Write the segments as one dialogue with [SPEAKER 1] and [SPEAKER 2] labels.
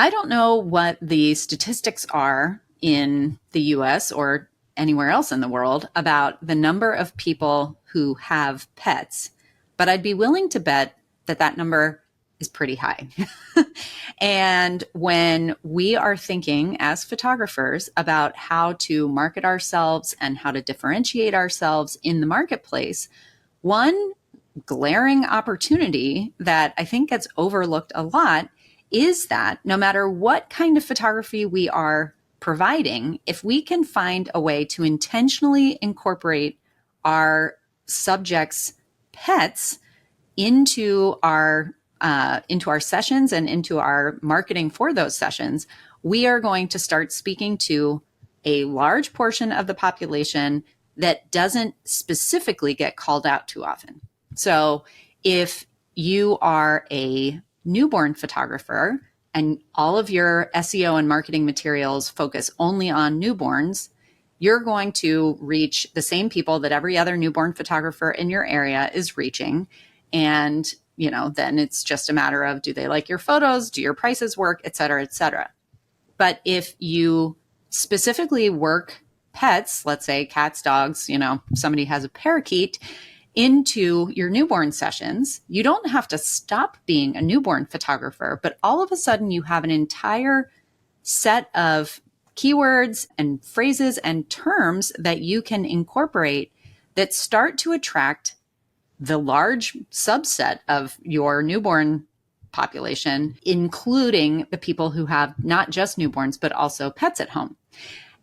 [SPEAKER 1] I don't know what the statistics are in the US or anywhere else in the world about the number of people who have pets, but I'd be willing to bet that that number is pretty high. And when we are thinking as photographers about how to market ourselves and how to differentiate ourselves in the marketplace, one glaring opportunity that I think gets overlooked a lot is that no matter what kind of photography we are providing, if we can find a way to intentionally incorporate our subjects' pets into our sessions and into our marketing for those sessions, we are going to start speaking to a large portion of the population that doesn't specifically get called out too often. So if you are a newborn photographer and all of your SEO and marketing materials focus only on newborns, you're going to reach the same people that every other newborn photographer in your area is reaching. And, then it's just a matter of, do they like your photos? Do your prices work, et cetera, et cetera. But if you specifically work pets, let's say cats, dogs, somebody has a parakeet, into your newborn sessions, you don't have to stop being a newborn photographer, but all of a sudden you have an entire set of keywords and phrases and terms that you can incorporate that start to attract the large subset of your newborn population, including the people who have not just newborns, but also pets at home.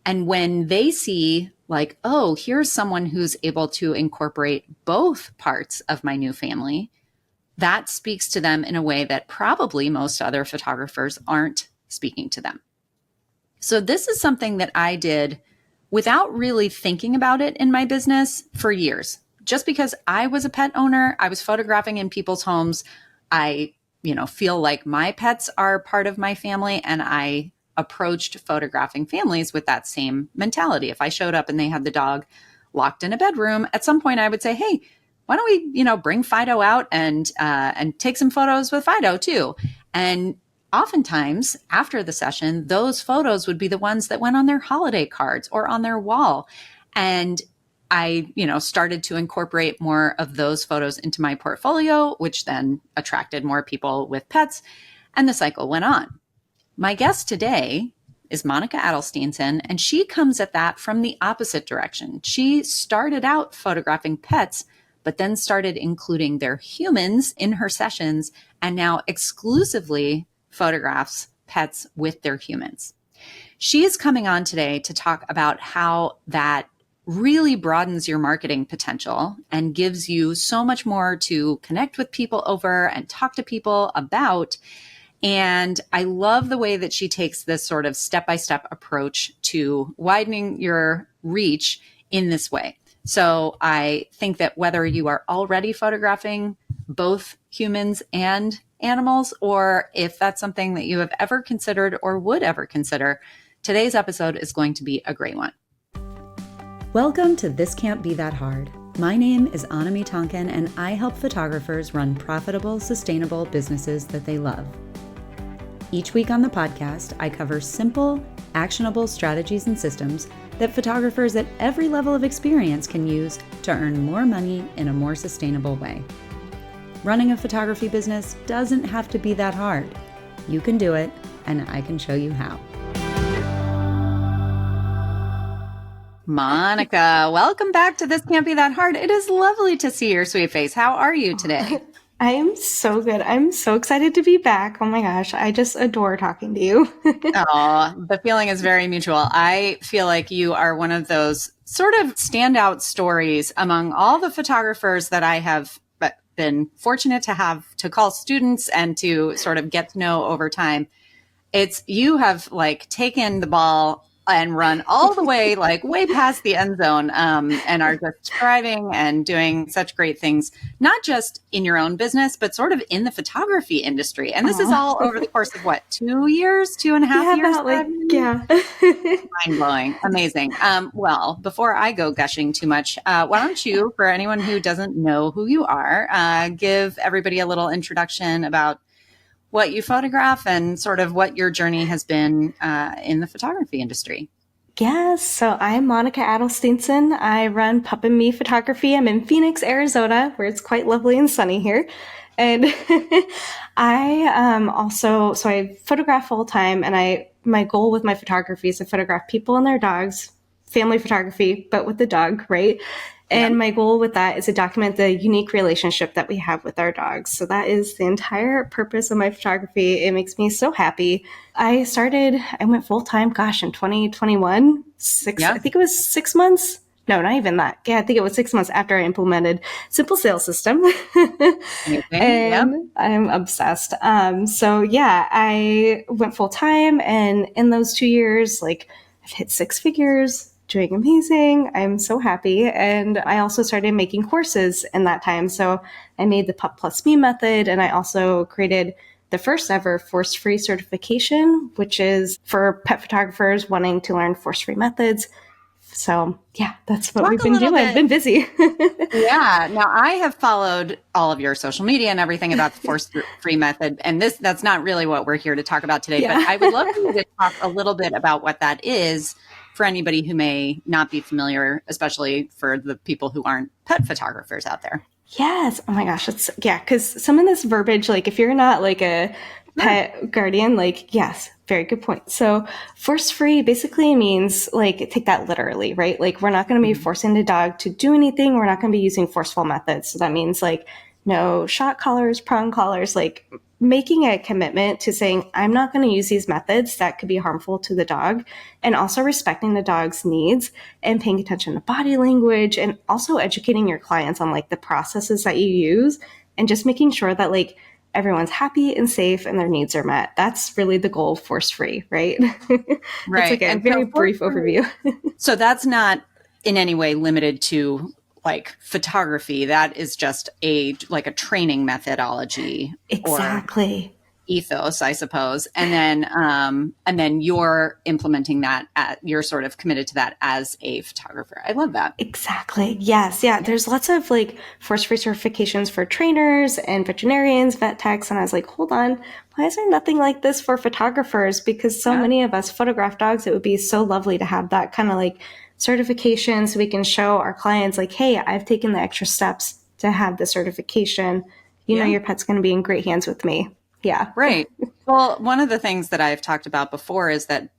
[SPEAKER 1] And when they see like, oh, here's someone who's able to incorporate both parts of my new family, that speaks to them in a way that probably most other photographers aren't speaking to them. So this is something that I did without really thinking about it in my business for years. Just because I was a pet owner, I was photographing in people's homes. I, feel like my pets are part of my family, and I approached photographing families with that same mentality. If I showed up and they had the dog locked in a bedroom, at some point I would say, hey, why don't we, bring Fido out and take some photos with Fido too. And oftentimes after the session, those photos would be the ones that went on their holiday cards or on their wall. And I, started to incorporate more of those photos into my portfolio, which then attracted more people with pets, and the cycle went on. My guest today is Monica Adalsteinsson, and she comes at that from the opposite direction. She started out photographing pets, but then started including their humans in her sessions, and now exclusively photographs pets with their humans. She is coming on today to talk about how that really broadens your marketing potential and gives you so much more to connect with people over and talk to people about. And I love the way that she takes this sort of step-by-step approach to widening your reach in this way. So I think that whether you are already photographing both humans and animals, or if that's something that you have ever considered or would ever consider, today's episode is going to be a great one.
[SPEAKER 2] Welcome to This Can't Be That Hard. My name is Anami Tonkin, and I help photographers run profitable, sustainable businesses that they love. Each week on the podcast, I cover simple, actionable strategies and systems that photographers at every level of experience can use to earn more money in a more sustainable way. Running a photography business doesn't have to be that hard. You can do it, and I can show you how.
[SPEAKER 1] Monica, welcome back to This Can't Be That Hard. It is lovely to see your sweet face. How are you today?
[SPEAKER 3] I am so good. I'm so excited to be back. Oh my gosh, I just adore talking to you.
[SPEAKER 1] Oh, the feeling is very mutual. I feel like you are one of those sort of standout stories among all the photographers that I have been fortunate to have to call students and to sort of get to know over time. You have taken the ball and run all the way, way past the end zone, and are just thriving and doing such great things, not just in your own business, but sort of in the photography industry. And this is all over the course of 2 years, 2.5 years? Mind blowing. Amazing. Well, before I go gushing too much, why don't you, for anyone who doesn't know who you are, give everybody a little introduction about what you photograph and sort of what your journey has been in the photography industry.
[SPEAKER 3] Yes, so I'm Monica Adalsteinsson. I run Pup and Me Photography. I'm in Phoenix, Arizona, where it's quite lovely and sunny here. And so I photograph full time, and my goal with my photography is to photograph people and their dogs, family photography, but with the dog, right? And my goal with that is to document the unique relationship that we have with our dogs. So that is the entire purpose of my photography. It makes me so happy. I went full time, in 2021, I think it was 6 months. No, not even that. Yeah, I think it was 6 months after I implemented Simple Sales System. And I'm obsessed. So yeah, I went full time, and in those 2 years, like, I've hit 6 figures, doing amazing. I'm so happy. And I also started making courses in that time. So I made the Pup Plus Me method, and I also created the first ever force-free certification, which is for pet photographers wanting to learn force-free methods. So yeah, that's what we've been doing. I've been busy.
[SPEAKER 1] Yeah. Now, I have followed all of your social media and everything about the force-free method. And that's not really what we're here to talk about today, but I would love for you to talk a little bit about what that is for anybody who may not be familiar, especially for the people who aren't pet photographers out there.
[SPEAKER 3] Yes. Oh my gosh. Because some of this verbiage, like, if you're not like a pet guardian, like, yes, very good point. So force free basically means, like, take that literally, right? Like, we're not going to be forcing the dog to do anything. We're not going to be using forceful methods. So that means, like, no shot collars, prong collars, like, making a commitment to saying, I'm not going to use these methods that could be harmful to the dog, and also respecting the dog's needs and paying attention to body language, and also educating your clients on, like, the processes that you use, and just making sure that, like, everyone's happy and safe and their needs are met. That's really the goal of Force Free, right?
[SPEAKER 1] Right.
[SPEAKER 3] That's like a very brief overview.
[SPEAKER 1] So that's not in any way limited to, like, photography. That is just a training methodology.
[SPEAKER 3] Exactly.
[SPEAKER 1] Ethos, I suppose. And then you're implementing that you're sort of committed to that as a photographer. I love that.
[SPEAKER 3] Exactly. Yes. Yeah. There's lots of, like, force-free certifications for trainers and veterinarians, vet techs. And I was like, hold on, why is there nothing like this for photographers? Because so many of us photograph dogs. It would be so lovely to have that kind of, like, certification, so we can show our clients, like, hey, I've taken the extra steps to have the certification. You know, your pet's going to be in great hands with me. Yeah.
[SPEAKER 1] Right. Well, one of the things that I've talked about before is that,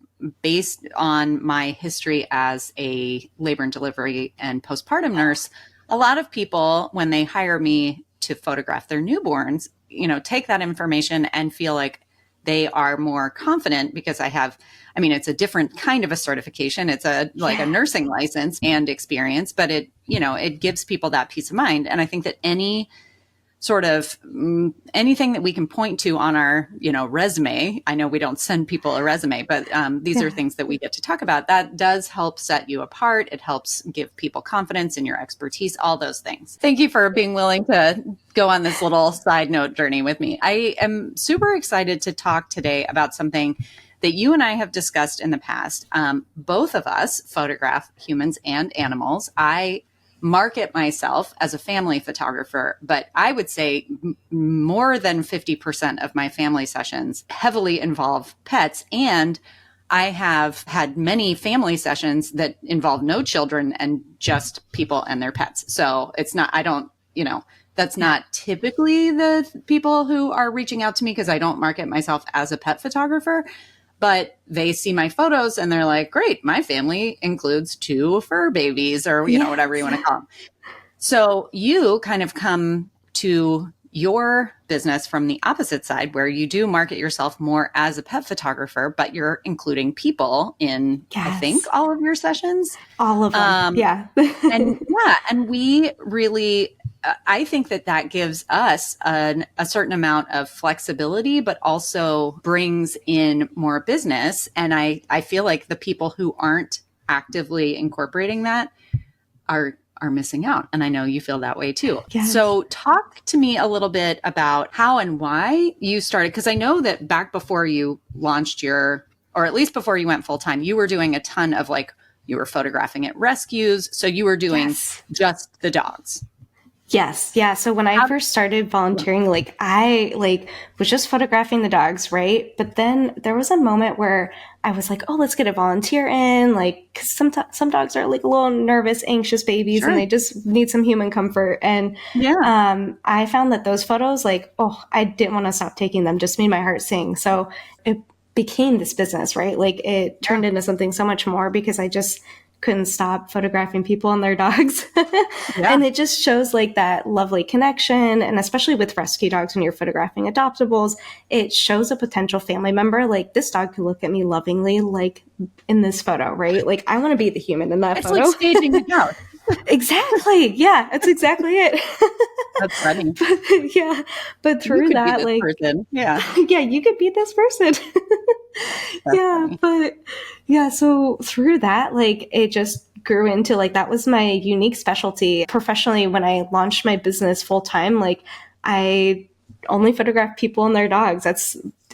[SPEAKER 1] based on my history as a labor and delivery and postpartum nurse, a lot of people, when they hire me to photograph their newborns, take that information and feel like they are more confident because it's a different kind of a certification. It's a nursing license and experience, but it gives people that peace of mind. And I think that anything that we can point to on our, resume, I know we don't send people a resume, but these are things that we get to talk about. That does help set you apart. It helps give people confidence in your expertise, all those things. Thank you for being willing to go on this little side note journey with me. I am super excited to talk today about something that you and I have discussed in the past. Both of us photograph humans and animals. I market myself as a family photographer, but I would say more than 50% of my family sessions heavily involve pets. And I have had many family sessions that involve no children and just people and their pets. So that's not typically the people who are reaching out to me, because I don't market myself as a pet photographer. But they see my photos and they're like, great, my family includes 2 fur babies, or, whatever you want to call them. So you kind of come to your business from the opposite side, where you do market yourself more as a pet photographer, but you're including people in, I think, all of your sessions.
[SPEAKER 3] All of them.
[SPEAKER 1] And we really, I think that gives us a certain amount of flexibility, but also brings in more business. And I feel like the people who aren't actively incorporating that are missing out. And I know you feel that way too.
[SPEAKER 3] Yes.
[SPEAKER 1] So talk to me a little bit about how and why you started, because I know that back before you launched or at least before you went full time, you were doing a ton of, like, you were photographing at rescues. So you were doing just the dogs.
[SPEAKER 3] Yes. Yeah. So when I
[SPEAKER 1] How,
[SPEAKER 3] first started volunteering, like I like was just photographing the dogs, right? But then there was a moment where I was like, oh, let's get a volunteer in. Like, 'cause some dogs are like a little nervous, anxious babies and
[SPEAKER 1] sure.
[SPEAKER 3] they just need some human comfort. And
[SPEAKER 1] Yeah.
[SPEAKER 3] I found that those photos, like, oh, I didn't want to stop taking them, just made my heart sing. So it became this business, right? Like it
[SPEAKER 1] Yeah.
[SPEAKER 3] turned into something so much more because I just couldn't stop photographing people and their dogs.
[SPEAKER 1] Yeah.
[SPEAKER 3] And it just shows like that lovely connection. And especially with rescue dogs, when you're photographing adoptables, it shows a potential family member. Like this dog could look at me lovingly, like in this photo, right? Like I want to be the human in that
[SPEAKER 1] It's like
[SPEAKER 3] photo.
[SPEAKER 1] staging a couch.
[SPEAKER 3] Exactly. Yeah, that's exactly it.
[SPEAKER 1] That's funny.
[SPEAKER 3] Yeah. But
[SPEAKER 1] You
[SPEAKER 3] through
[SPEAKER 1] could be
[SPEAKER 3] that,
[SPEAKER 1] this
[SPEAKER 3] like,
[SPEAKER 1] person. Yeah.
[SPEAKER 3] yeah, you could be this person.
[SPEAKER 1] That's
[SPEAKER 3] Yeah,
[SPEAKER 1] funny.
[SPEAKER 3] but yeah, so through that, like it just grew into like that was my unique specialty professionally when I launched my business full time. Like I only photograph people and their dogs.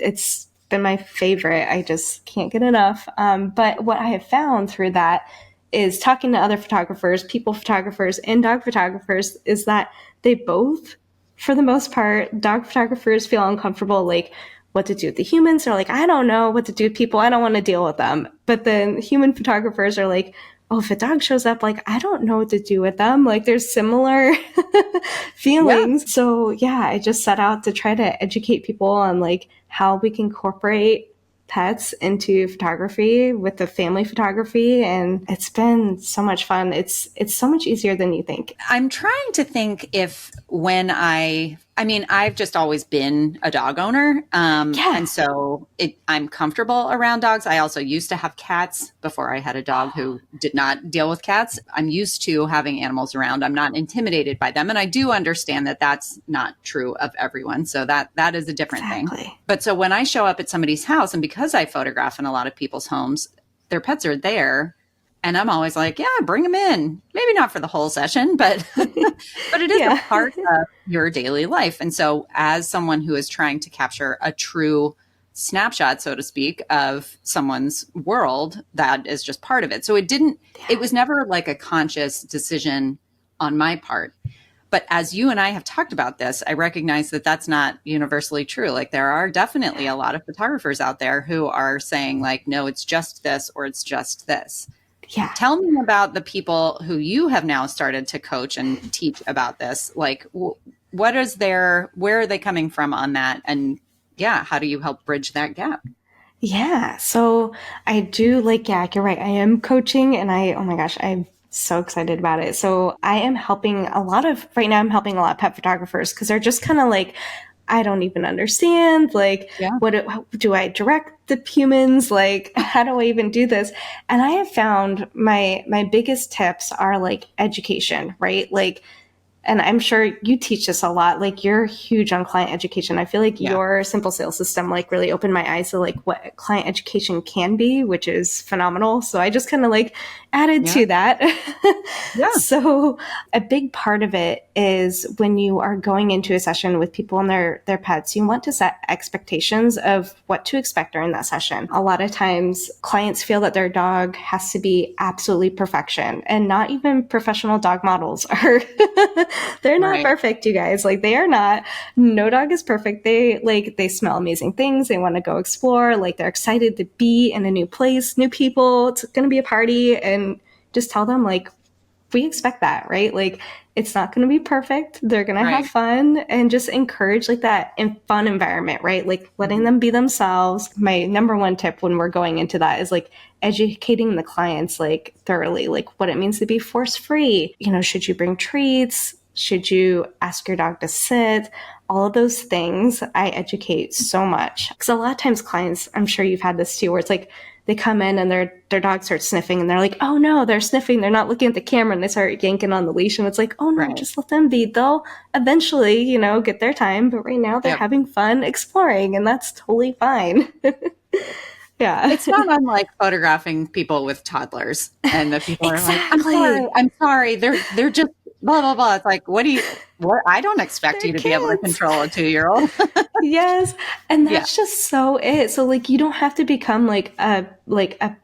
[SPEAKER 3] It's been my favorite. I just can't get enough. But what I have found through that is talking to other photographers, people photographers, and dog photographers is that they both, for the most part, dog photographers feel uncomfortable, like what to do with the humans. They're like, I don't know what to do with people. I don't want to deal with them. But then human photographers are like, oh, if a dog shows up, like, I don't know what to do with them. Like, there's similar
[SPEAKER 1] Yeah.
[SPEAKER 3] feelings. So, yeah, I just set out to try to educate people on like how we can incorporate pets into photography with the family photography, and it's been so much fun. It's so much easier than you think.
[SPEAKER 1] I'm trying to think if when I mean, I've just always been a dog owner.
[SPEAKER 3] Yeah.
[SPEAKER 1] And so I'm comfortable around dogs. I also used to have cats before I had a dog who did not deal with cats. I'm used to having animals around. I'm not intimidated by them. And I do understand that that's not true of everyone. So that is a different thing.
[SPEAKER 3] Exactly.
[SPEAKER 1] But so when I show up at somebody's house, and because I photograph in a lot of people's homes, their pets are there. And I'm always like, yeah, bring them in. Maybe not for the whole session, but but it is a
[SPEAKER 3] Yeah.
[SPEAKER 1] part of your daily life. And so as someone who is trying to capture a true snapshot, so to speak, of someone's world, that is just part of it. So it was never like a conscious decision on my part. But as you and I have talked about this, I recognize that that's not universally true. Like there are definitely a lot of photographers out there who are saying like, no, it's just this or it's just this.
[SPEAKER 3] Yeah.
[SPEAKER 1] Tell me about the people who you have now started to coach and teach about this. Like, where are they coming from on that? And yeah, how do you help bridge that gap?
[SPEAKER 3] Yeah. So I do like, yeah, you're right. I am coaching and oh my gosh, I'm so excited about it. So I am helping right now I'm helping a lot of pet photographers because they're just kind of like, I don't even understand. Like,
[SPEAKER 1] Yeah.
[SPEAKER 3] how do I direct the humans? Like, how do I even do this? And I have found my biggest tips are like education, right? Like, and I'm sure you teach this a lot. Like you're huge on client education. I feel like
[SPEAKER 1] Yeah.
[SPEAKER 3] your simple sales system like really opened my eyes to like what client education can be, which is phenomenal. So I just kind of like added to that.
[SPEAKER 1] Yeah.
[SPEAKER 3] So a big part of it is when you are going into a session with people and their pets, you want to set expectations of what to expect during that session. A lot of times clients feel that their dog has to be absolutely perfection, and not even professional dog models are they're not
[SPEAKER 1] Right.
[SPEAKER 3] perfect, you guys. Like they are not. No dog is perfect. They smell amazing things. They want to go explore. Like they're excited to be in a new place, new people. It's going to be a party, and just tell them like we expect that, right? Like it's not going to be perfect. They're going to have fun, and just encourage like that fun environment, right? Like letting them be themselves. My number one tip when we're going into that is like educating the clients like thoroughly, like what it means to be force free. You know, should you bring treats? Should you ask your dog to sit? All of those things I educate so much. Because a lot of times clients, I'm sure you've had this too, where it's like they come in and their dog starts sniffing and they're like, oh no, they're sniffing. They're not looking at the camera, and they start yanking on the leash. And it's like, oh no, just let them be. They'll eventually, get their time. But right now they're having fun exploring, and that's totally fine. Yeah.
[SPEAKER 1] It's not unlike photographing people with toddlers, and the people
[SPEAKER 3] Exactly.
[SPEAKER 1] are like, I'm sorry. They're just blah, blah, blah. It's like, what? I don't expect
[SPEAKER 3] They're
[SPEAKER 1] you to be able to
[SPEAKER 3] kids.
[SPEAKER 1] control a 2-year-old.
[SPEAKER 3] Yes. And that's just so it. So like you don't have to become like a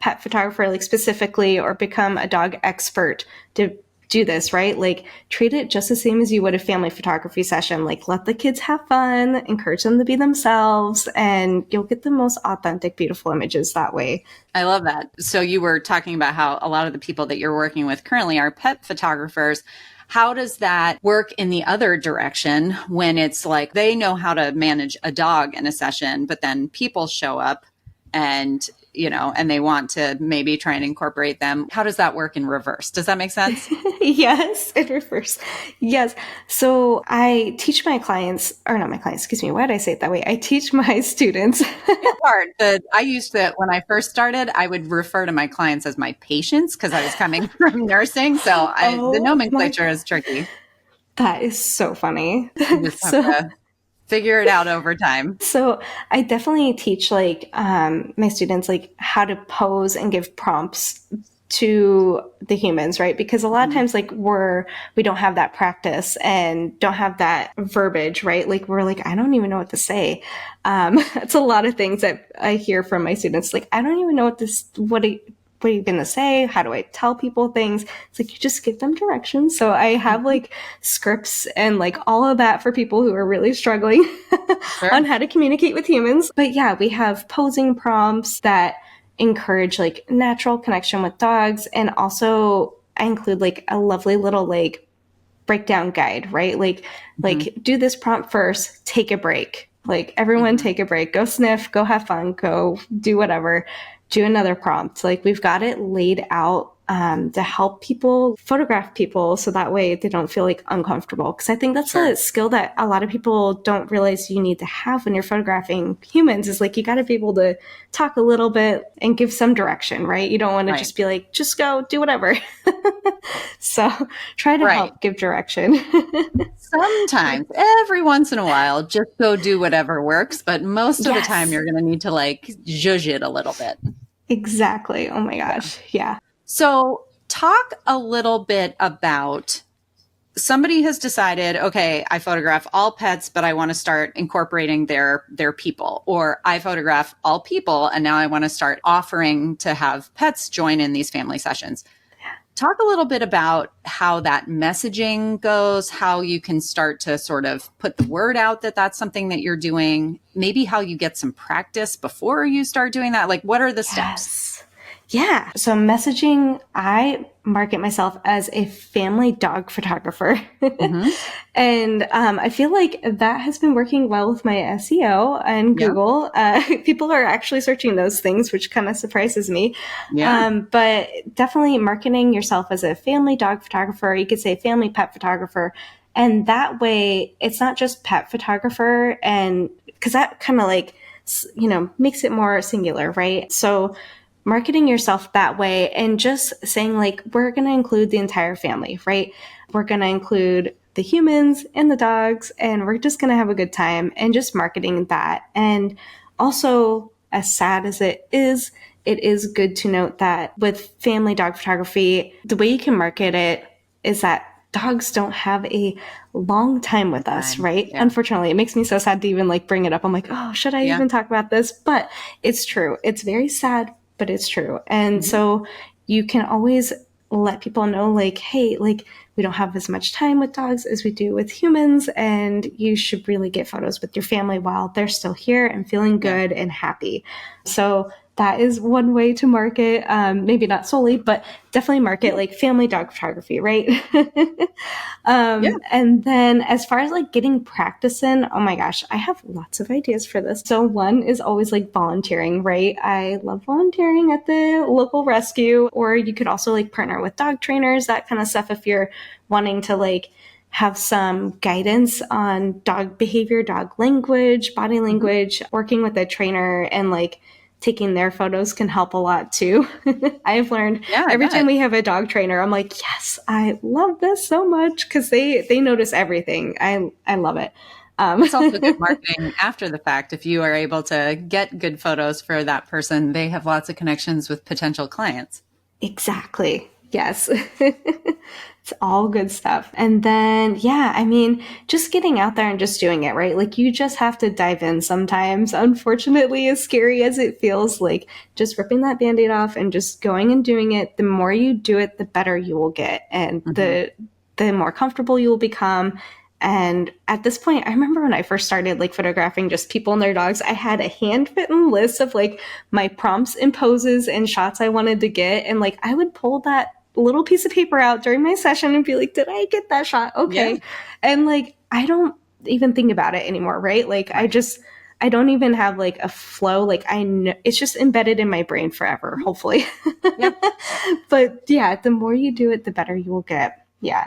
[SPEAKER 3] pet photographer like specifically, or become a dog expert to do this, right? Like treat it just the same as you would a family photography session. Like let the kids have fun, encourage them to be themselves, and you'll get the most authentic, beautiful images that way.
[SPEAKER 1] I love that. So you were talking about how a lot of the people that you're working with currently are pet photographers. How does that work in the other direction when it's like they know how to manage a dog in a session, but then people show up and, and they want to maybe try and incorporate them? How does that work in reverse? Does that make sense?
[SPEAKER 3] Yes, in reverse. Yes. So I teach my clients, or not my clients, excuse me. Why did I say it that way? I teach my students.
[SPEAKER 1] It's hard. I used to, when I first started, I would refer to my clients as my patients because I was coming from nursing. So the nomenclature is tricky.
[SPEAKER 3] That is so funny.
[SPEAKER 1] You just have to figure it out over time.
[SPEAKER 3] So I definitely teach my students how to pose and give prompts to the humans, right? Because a lot of times we don't have that practice and don't have that verbiage, right? Like we're like, I don't even know what to say. It's a lot of things that I hear from my students. Like, I don't even know what are you going to say? How do I tell people things? It's like, you just give them directions. So I have scripts and all of that for people who are really struggling on how to communicate with humans. But yeah, we have posing prompts that encourage natural connection with dogs. And also I include a lovely little breakdown guide, right? Do this prompt first, take a break. Everyone take a break, go sniff, go have fun, go do whatever, do another prompt. We've got it laid out to help people photograph people so that way they don't feel uncomfortable. Because I think that's a skill that a lot of people don't realize you need to have when you're photographing humans is you got to be able to talk a little bit and give some direction, right? You don't want to just be just go do whatever. So try to help give direction.
[SPEAKER 1] Sometimes, every once in a while, just go do whatever works. But most of the time you're going to need to zhuzh it a little bit.
[SPEAKER 3] Exactly. Oh my gosh. Yeah.
[SPEAKER 1] So talk a little bit about somebody has decided, okay, I photograph all pets, but I want to start incorporating their people, or I photograph all people and now I want to start offering to have pets join in these family sessions. Talk a little bit about how that messaging goes, how you can start to sort of put the word out that that's something that you're doing, maybe how you get some practice before you start doing that. What are the steps?
[SPEAKER 3] Yeah. So messaging, I market myself as a family dog photographer. And I feel like that has been working well with my SEO and Google. People are actually searching those things, which kind of surprises me. But definitely marketing yourself as a family dog photographer. You could say family pet photographer. And that way, it's not just pet photographer, and because that kind of makes it more singular, right? So marketing yourself that way and just saying we're going to include the entire family, right? We're going to include the humans and the dogs, and we're just going to have a good time, and just marketing that. And also, as sad as it is good to note that with family dog photography, the way you can market it is that dogs don't have a long time with us, right? Yeah. Unfortunately, it makes me so sad to even bring it up. I'm oh, should I even talk about this? But it's true. It's very sad, but it's true. And so you can always let people know hey, we don't have as much time with dogs as we do with humans, and you should really get photos with your family while they're still here and feeling good and happy. So that is one way to market, maybe not solely, but definitely market family dog photography, right? And then as far as getting practice in, oh my gosh, I have lots of ideas for this. So one is always volunteering, right? I love volunteering at the local rescue, or you could also partner with dog trainers, that kind of stuff if you're wanting to have some guidance on dog behavior, dog language, body language. Working with a trainer and taking their photos can help a lot too. I've learned every time we have a dog trainer, I'm yes, I love this so much because they notice everything. I love it.
[SPEAKER 1] It's also good marketing after the fact. If you are able to get good photos for that person, they have lots of connections with potential clients.
[SPEAKER 3] Exactly. Yes. It's all good stuff. And then, yeah, I mean, just getting out there and just doing it, right? Like you just have to dive in sometimes. Unfortunately, as scary as it feels, like just ripping that Band-Aid off and just going and doing it, the more you do it, the better you will get. And the more comfortable you will become. And at this point, I remember when I first started like photographing just people and their dogs, I had a handwritten list of like my prompts and poses and shots I wanted to get. And like I would pull that little piece of paper out during my session and be like, did I get that shot? Okay. Yeah. And like, I don't even think about it anymore, right? Like I don't even have like a flow. Like I know it's just embedded in my brain forever, hopefully. Yep. But yeah, the more you do it, the better you will get. Yeah.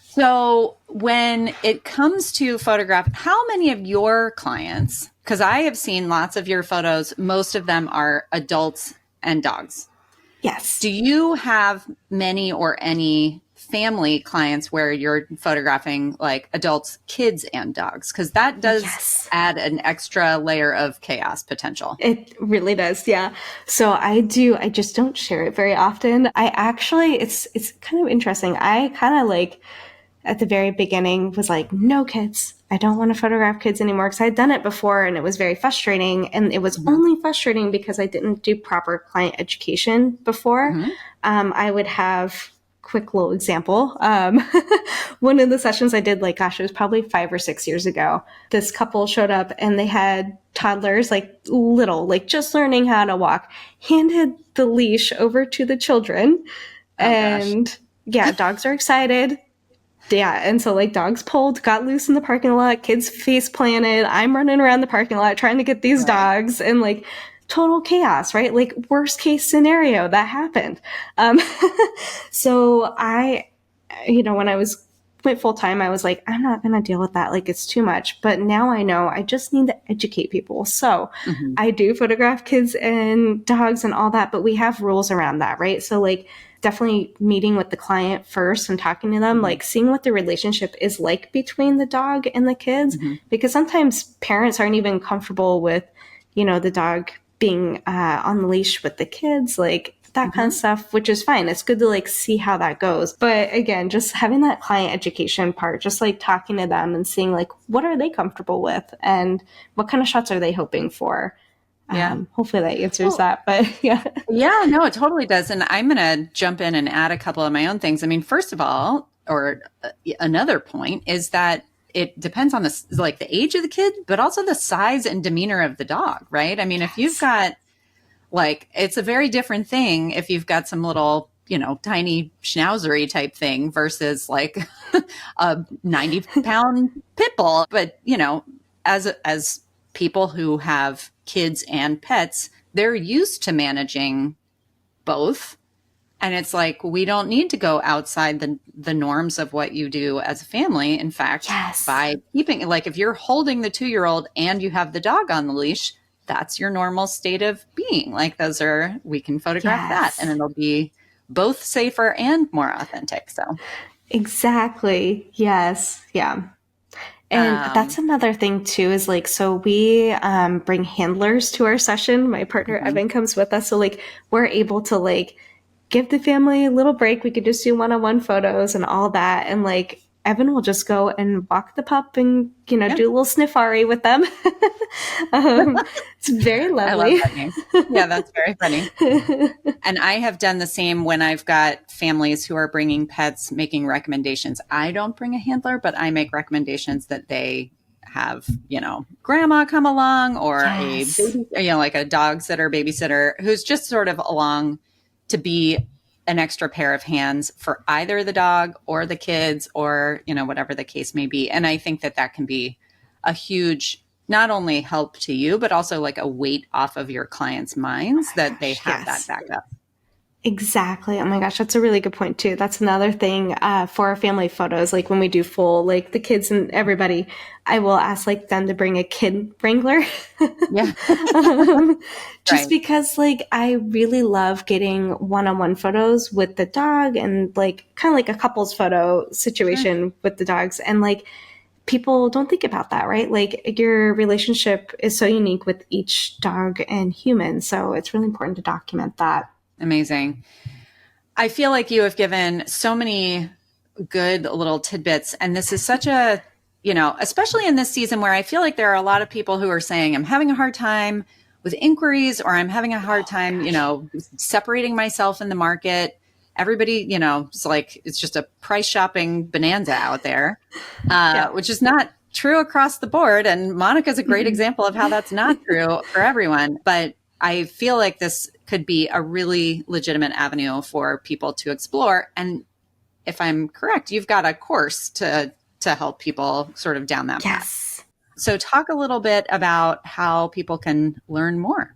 [SPEAKER 1] So when it comes to photograph, how many of your clients, because I have seen lots of your photos, most of them are adults and dogs.
[SPEAKER 3] Yes.
[SPEAKER 1] Do you have many or any family clients where you're photographing like adults, kids, and dogs? Because that does add an extra layer of chaos potential.
[SPEAKER 3] It really does. Yeah. So I just don't share it very often. I actually, it's kind of interesting. I kind of like, at the very beginning was like, no kids. I don't want to photograph kids anymore because I'd done it before and it was very frustrating. And it was only frustrating because I didn't do proper client education before. I would have quick little example. One of the sessions I did, like, gosh, it was probably 5 or 6 years ago. This couple showed up and they had toddlers, like little, like just learning how to walk, handed the leash over to the children. Yeah, dogs are excited. Yeah, and so like dogs pulled, got loose in the parking lot, kids face planted. I'm running around the parking lot trying to get these dogs and like total chaos, right? Like worst case scenario that happened. So when I went full time, I was like, I'm not going to deal with that. Like it's too much. But now I know I just need to educate people. So I do photograph kids and dogs and all that, but we have rules around that, right? So like definitely meeting with the client first and talking to them, like seeing what the relationship is like between the dog and the kids, because sometimes parents aren't even comfortable with, the dog being on the leash with the kids, like that kind of stuff, which is fine. It's good to like see how that goes. But again, just having that client education part, just like talking to them and seeing like, what are they comfortable with and what kind of shots are they hoping for? Hopefully that answers that, but yeah.
[SPEAKER 1] Yeah, no, it totally does. And I'm going to jump in and add a couple of my own things. I mean, first of all, another point is that it depends on the age of the kid, but also the size and demeanor of the dog, right? I mean, if you've got it's a very different thing if you've got some little, tiny schnauzery type thing versus like a 90-pound pit bull. But, as people who have kids and pets, they're used to managing both. And it's like, we don't need to go outside the norms of what you do as a family. In fact, by keeping, like if you're holding the 2-year-old and you have the dog on the leash, that's your normal state of being. Like we can photograph that and it'll be both safer and more authentic. So
[SPEAKER 3] exactly. Yes. Yeah. And that's another thing too, is like, so we bring handlers to our session. My partner, Evan, comes with us. So like, we're able to like give the family a little break. We could just do one-on-one photos and all that. And like, Evan will just go and walk the pup and, do a little sniffari with them. It's very lovely.
[SPEAKER 1] I love that name. Yeah, that's very funny. And I have done the same when I've got families who are bringing pets, making recommendations. I don't bring a handler, but I make recommendations that they have, grandma come along or a baby, like a dog sitter, babysitter who's just sort of along to be an extra pair of hands for either the dog or the kids or, whatever the case may be. And I think that can be a huge, not only help to you, but also like a weight off of your clients' minds that they have that backup.
[SPEAKER 3] Exactly. Oh my gosh, that's a really good point too. That's another thing for our family photos. Like when we do full, like the kids and everybody, I will ask like them to bring a kid wrangler.
[SPEAKER 1] Yeah.
[SPEAKER 3] Just because like I really love getting one-on-one photos with the dog and like kind of like a couples photo situation with the dogs. And like people don't think about that, right? Like your relationship is so unique with each dog and human. So it's really important to document that.
[SPEAKER 1] Amazing. I feel like you have given so many good little tidbits. And this is such a, especially in this season where I feel like there are a lot of people who are saying, I'm having a hard time with inquiries, or I'm having a hard time, separating myself in the market. Everybody, it's like, it's just a price shopping bonanza out there, which is not true across the board. And Monica's a great example of how that's not true for everyone. But I feel like this could be a really legitimate avenue for people to explore. And if I'm correct, you've got a course to help people sort of down that path. So talk a little bit about how people can learn more.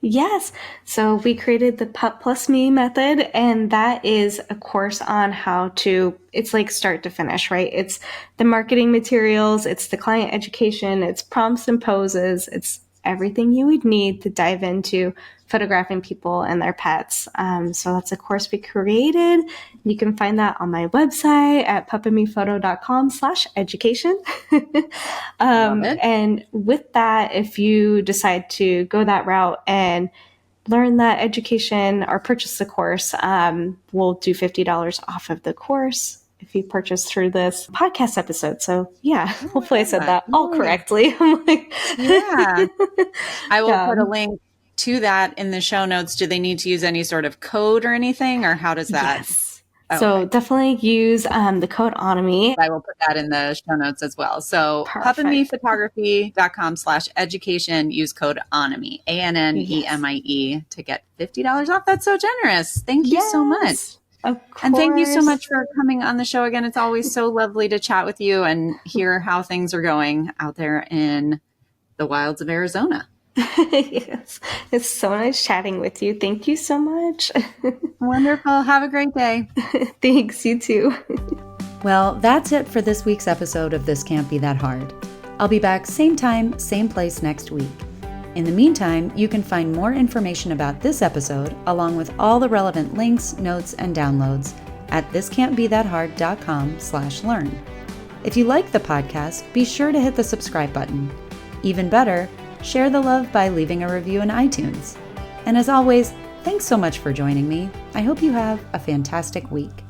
[SPEAKER 3] Yes. So we created the Pup Plus Me method, and that is a course on how to, it's like start to finish, right? It's the marketing materials, it's the client education, it's prompts and poses, it's everything you would need to dive into photographing people and their pets. So that's a course we created. You can find that on my website at pupandmephoto.com/education. And with that, if you decide to go that route and learn that education or purchase the course, we'll do $50 off of the course if you purchase through this podcast episode. So hopefully I said that all correctly. I'm like,
[SPEAKER 1] I will put a link to that in the show notes. Do they need to use any sort of code or anything, or how does that?
[SPEAKER 3] Yes. So definitely use the code ANAMI.
[SPEAKER 1] I will put that in the show notes as well. So pupandmephotography.com/education, use code ANEMIE, ANNEMIE, to get $50 off. That's so generous. Thank you so much.
[SPEAKER 3] Of course.
[SPEAKER 1] And thank you so much for coming on the show again. It's always so lovely to chat with you and hear how things are going out there in the wilds of Arizona.
[SPEAKER 3] Yes. It's so nice chatting with you. Thank you so much.
[SPEAKER 1] Wonderful. Have a great day.
[SPEAKER 3] Thanks. You too.
[SPEAKER 2] Well, that's it for this week's episode of This Can't Be That Hard. I'll be back same time, same place next week. In the meantime, you can find more information about this episode, along with all the relevant links, notes, and downloads at thiscan'tbethatHard.com/learn. If you like the podcast, be sure to hit the subscribe button. Even better, share the love by leaving a review in iTunes. And as always, thanks so much for joining me. I hope you have a fantastic week.